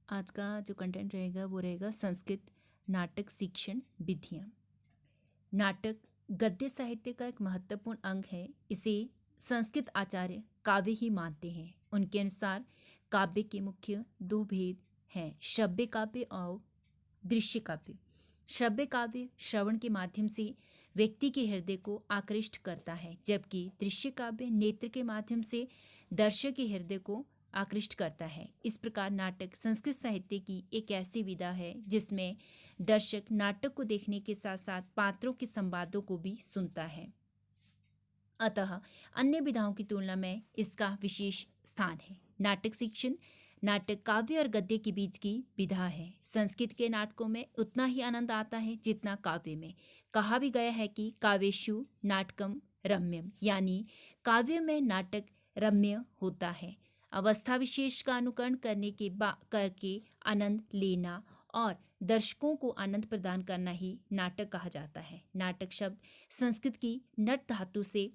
आज का जो कंटेंट रहेगा वो रहेगा संस्कृत नाटक शिक्षण विधियाँ। नाटक गद्य साहित्य का एक महत्वपूर्ण अंग है। इसे संस्कृत आचार्य काव्य ही मानते हैं। उनके अनुसार काव्य के मुख्य दो भेद हैं, श्रव्य काव्य और दृश्य काव्य। श्रव्य काव्य श्रवण के माध्यम से व्यक्ति के हृदय को आकृष्ट करता है, जबकि दृश्य काव्य नेत्र के माध्यम से दर्शक के हृदय को आकृष्ट करता है। इस प्रकार नाटक संस्कृत साहित्य की एक ऐसी विधा है जिसमें दर्शक नाटक को देखने के साथ साथ पात्रों के संवादों को भी सुनता है। अतः अन्य विधाओं की तुलना में इसका विशेष स्थान है। नाटक शिक्षण नाटक काव्य और गद्य के बीच की विधा है। संस्कृत के नाटकों में उतना ही आनंद आता है जितना काव्य में। कहा भी गया है कि काव्येषु नाटकम रम्यम, यानी काव्य में नाटक रम्य होता है। अवस्था विशेष का अनुकरण करके आनंद लेना और दर्शकों को आनंद प्रदान करना ही नाटक कहा जाता है। नाटक शब्द संस्कृत की नट धातु से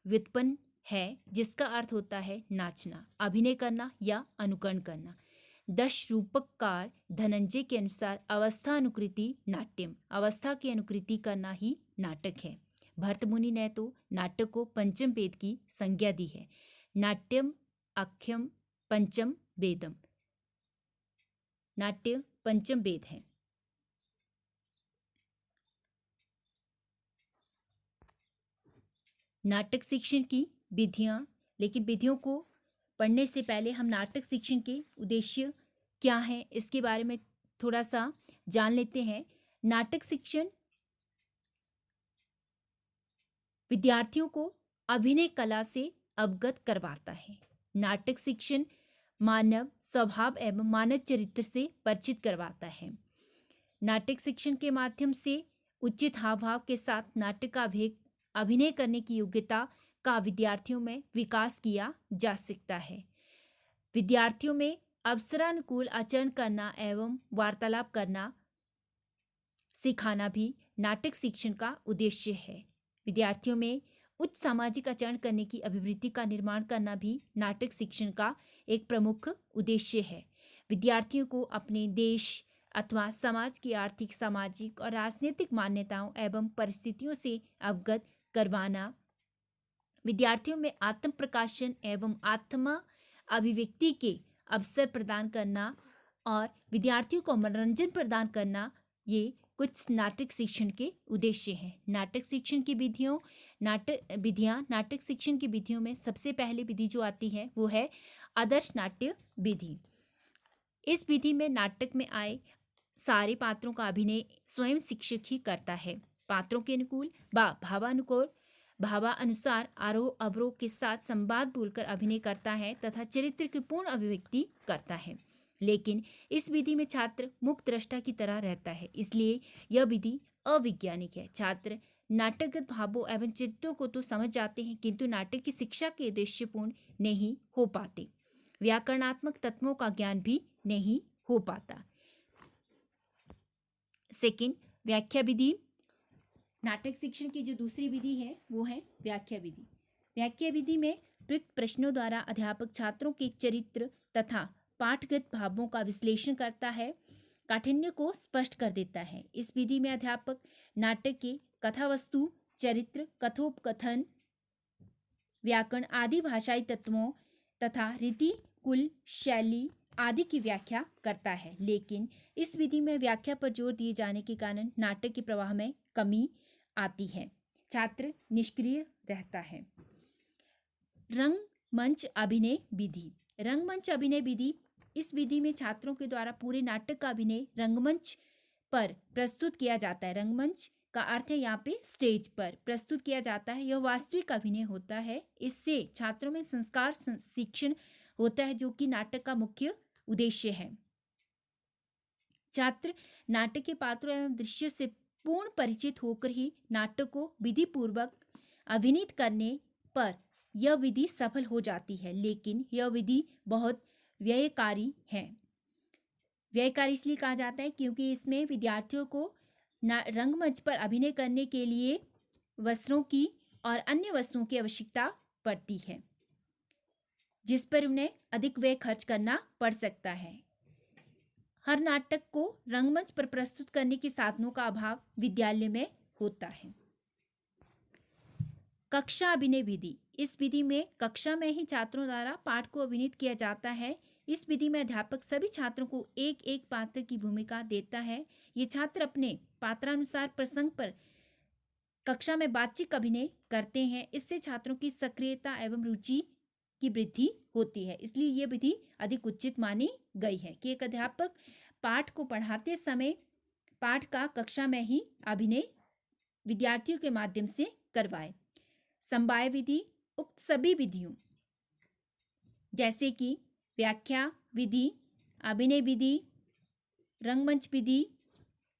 व्युत्पन्न है, जिसका अर्थ होता है नाचना, अभिनय करना या अनुकरण करना। दश रूपककार धनंजय के अनुसार अवस्था अनुकृति नाट्यम, अवस्था की अनुकृति करना ही नाटक है। भरत मुनि ने तो नाटक को पंचम वेद की संज्ञा दी है। नाट्यम आख्यम पंचम वेदम, नाट्य पंचम वेद है। नाटक शिक्षण की विधियां, लेकिन विधियों को पढ़ने से पहले हम नाटक शिक्षण के उद्देश्य क्या हैं इसके बारे में थोड़ा सा जान लेते हैं। नाटक शिक्षण विद्यार्थियों को अभिनय कला से अवगत करवाता है। नाटक शिक्षण मानव स्वभाव एवं मानव चरित्र से परिचित करवाता है। नाटक शिक्षण के माध्यम से उचित हाव भाव के साथ नाटक का अभिनय करने की योग्यता का विद्यार्थियों में विकास किया जा सकता है। विद्यार्थियों में अवसरानुकूल आचरण करना एवं वार्तालाप करना सिखाना भी नाटक शिक्षण का उद्देश्य है। विद्यार्थियों में उच्च सामाजिक आचरण करने की अभिवृत्ति का निर्माण करना भी नाटक शिक्षण का एक प्रमुख उद्देश्य है। विद्यार्थियों को अपने देश अथवा समाज की आर्थिक, सामाजिक और राजनीतिक मान्यताओं एवं परिस्थितियों से अवगत करवाना, विद्यार्थियों में आत्म प्रकाशन एवं आत्मा अभिव्यक्ति के अवसर प्रदान करना और विद्यार्थियों को मनोरंजन प्रदान करना, ये कुछ नाटक शिक्षण के उद्देश्य हैं। नाटक शिक्षण की विधियां नाटक शिक्षण की विधियों में सबसे पहली विधि जो आती है वो है आदर्श नाट्य विधि। इस विधि में नाटक में आए सारे पात्रों का अभिनय स्वयं शिक्षक ही करता है। पात्रों के अनुकूल भावानुसार आरोह अवरोह के साथ संवाद बोलकर अभिनय करता है तथा चरित्र की पूर्ण अभिव्यक्ति करता है। लेकिन इस विधि में छात्र मुक्त दृष्टा की तरह रहता है, इसलिए यह विधि अवैज्ञानिक है। छात्र नाटकगत भावों एवं चरित्रों को तो समझ जाते हैं, किंतु नाटक की शिक्षा के उद्देश्यपूर्ण नहीं हो पाते। व्याकरणात्मक तत्वों का ज्ञान भी नहीं हो पाता। सेकंड, व्याख्या विधि। नाटक शिक्षण की जो दूसरी विधि है वो है व्याख्या विधि। व्याख्या विधि में प्रयुक्त प्रश्नों द्वारा अध्यापक छात्रों के चरित्र तथा पाठगत भावों का विश्लेषण करता है, काठिन्य को स्पष्ट कर देता है। इस विधि में अध्यापक नाटक के कथा वस्तु, चरित्र, कथोपकथन, व्याकरण आदि भाषाई तत्वों तथा रीति, कुल, शैली आदि की व्याख्या करता है। लेकिन इस विधि में व्याख्या पर जोर दिए जाने के कारण नाटक के प्रवाह में कमी आती है, छात्र निष्क्रिय रहता है। रंगमंच अभिनय विधि। रंगमंच अभिनय विधि, इस विधि में छात्रों के द्वारा पूरे नाटक का अभिनय रंगमंच पर प्रस्तुत किया जाता है। रंगमंच का अर्थ है यहाँ पे स्टेज पर प्रस्तुत किया जाता है। यह वास्तविक अभिनय होता है। इससे छात्रों में संस्कार शिक्षण होता है, जो कि नाटक का मुख्य उद्देश्य है। छात्र नाटक के पात्रों एवं दृश्य से पूर्ण परिचित होकर ही नाटक को विधि पूर्वक अभिनीत करने पर यह विधि सफल हो जाती है। लेकिन यह विधि बहुत व्ययकारी है। व्ययकारी इसलिए कहा जाता है क्योंकि इसमें विद्यार्थियों को रंगमंच पर अभिनय करने के लिए वस्त्रों की और अन्य वस्तुओं की आवश्यकता पड़ती है, जिस पर उन्हें अधिक व्यय खर्च करना पड़ सकता है। हर नाटक को रंगमंच पर प्रस्तुत करने के साधनों का अभाव विद्यालय में होता है। कक्षा अभिनय विधि। इस विधि में कक्षा में ही छात्रों द्वारा पाठ को अभिनीत किया जाता है। इस विधि में अध्यापक सभी छात्रों को एक एक पात्र की भूमिका देता है। ये छात्र अपने पात्रानुसार प्रसंग पर कक्षा में बातचीत अभिनय करते हैं। इससे छात्रों की सक्रियता एवं रुचि की वृद्धि होती है। इसलिए ये विधि अधिक उचित मानी गई है कि एक अध्यापक पाठ को पढ़ाते समय पाठ का कक्षा में ही अभिनय विद्यार्थियों के माध्यम से करवाए। समवाय विधि। उक्त सभी विधियों जैसे कि व्याख्या विधि, अभिनय विधि, रंगमंच विधि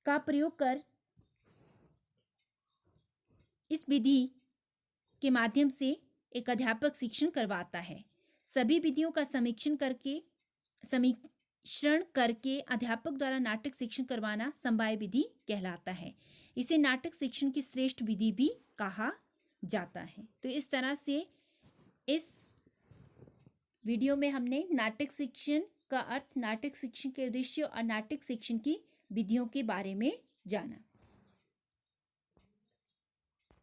का प्रयोग कर इस विधि के माध्यम से एक अध्यापक शिक्षण करवाता है। सभी विधियों का समीक्षण करके अध्यापक द्वारा नाटक शिक्षण करवाना समवाय विधि कहलाता है। इसे नाटक शिक्षण की श्रेष्ठ विधि भी कहा जाता है। तो इस तरह से इस वीडियो में हमने नाटक शिक्षण का अर्थ, नाटक शिक्षण के उद्देश्य और नाटक शिक्षण की विधियों के बारे में जाना।